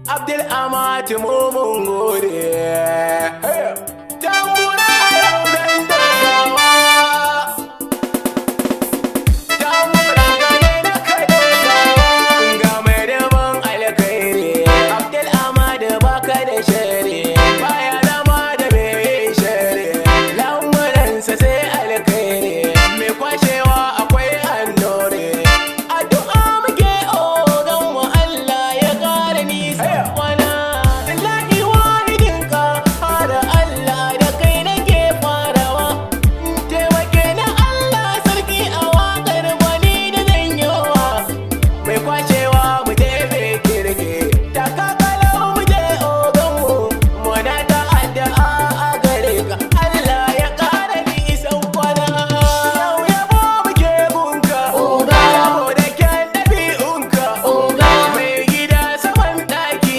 Abdul Amati mun gode. Tambura yau dan dawa. Tambura gane na kadewa. Ga mai daban alkhairi. Abdul Amati baka da shari. Baya zama da mai shari. Lamuransa sai alkhairi. Mai kwashewa akwai annore. Addu'a muke ogan mu Allah ya kare nisa kwana. Lahi wahidinka har Allah da kai nake farawa. Taimake na Allah sarki a wakar gwani da zan yowa. Mai kwashewa mu je mai kirki. Taka kalau mu je ogan mu. Muna ta addu'a a gare ka. Allah ya kare nisan kwana. Yau yabo muke gunka. Saboda kyan ɗabi'unka. Mai gida saman ɗaki.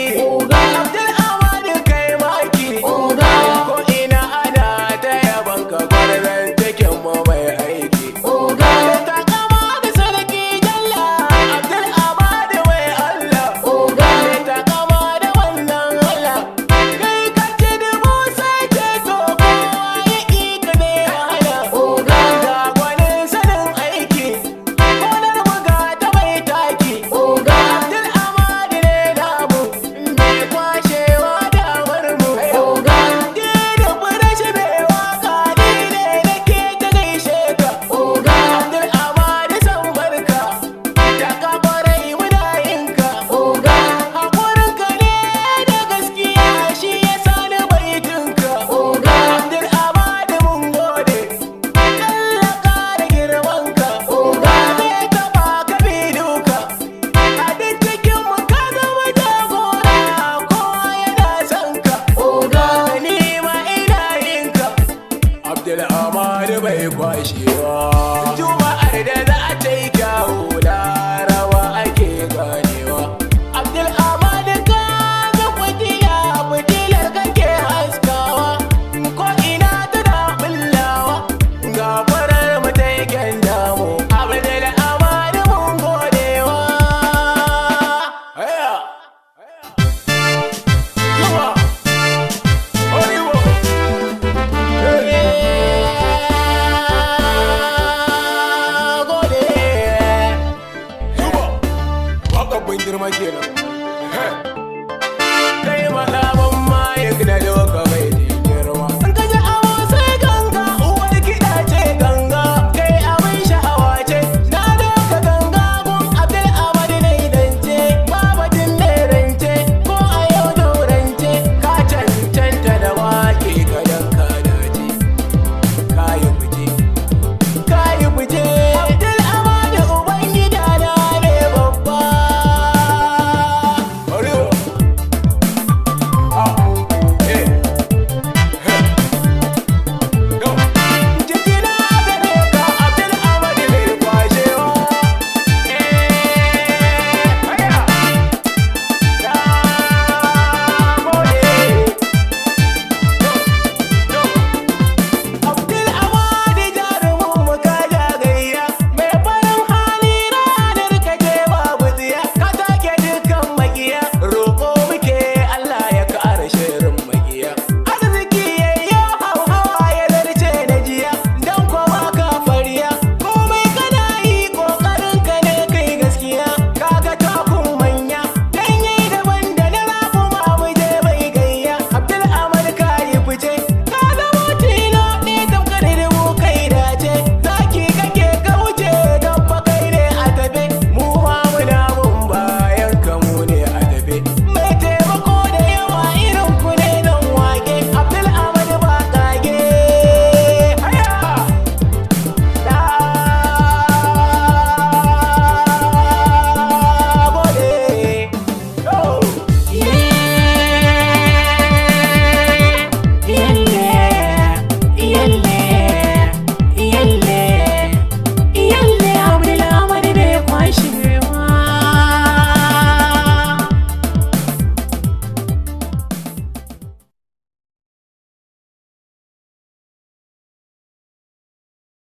Abdul Amadi kai maki. Ko ina ana ta yabanka gwarzon cikin mu mai aiki. Ta kama da sarki jalla. Abdul Amadi mai Allah. Ta kama da wannan Allah. Kai ka ci dubu sai ceto kowa ya ƙi ka ne wahala. Ga gwanin sanin aiki. Gonar buga ta mai taki. Abdul Amadi ne namu. Mai kwashewa damar mu. Ni da farashi mai waka ni ne nake ta gaishe ka. Abdul Amadi san barka. Da ka kwarai muna yin ka. Haƙurinka ne da gaskiya shi ya sani baitinka. Abdul Amadi mun gode. Allah kare girmanka. Zai taɓa ka bi duka. A duk cikin mu ka zama jagora. Kowa yana son ka. Ni ma ina yin ka. Abdul Amadi bai kwashewa. Juma'ar da za ta yi kyawu Laraba ake ganewa. Abdul Amadi ka ga fitilar kake haskawa. Ko ina tana bullawa. Ga farar mu ta yi damu. Abdul Amadi mun godewa. Haya! Juma! Oriwo! Gode! Juma! Waka ban girma kenan. Kai makaman ma ya gina da waka mai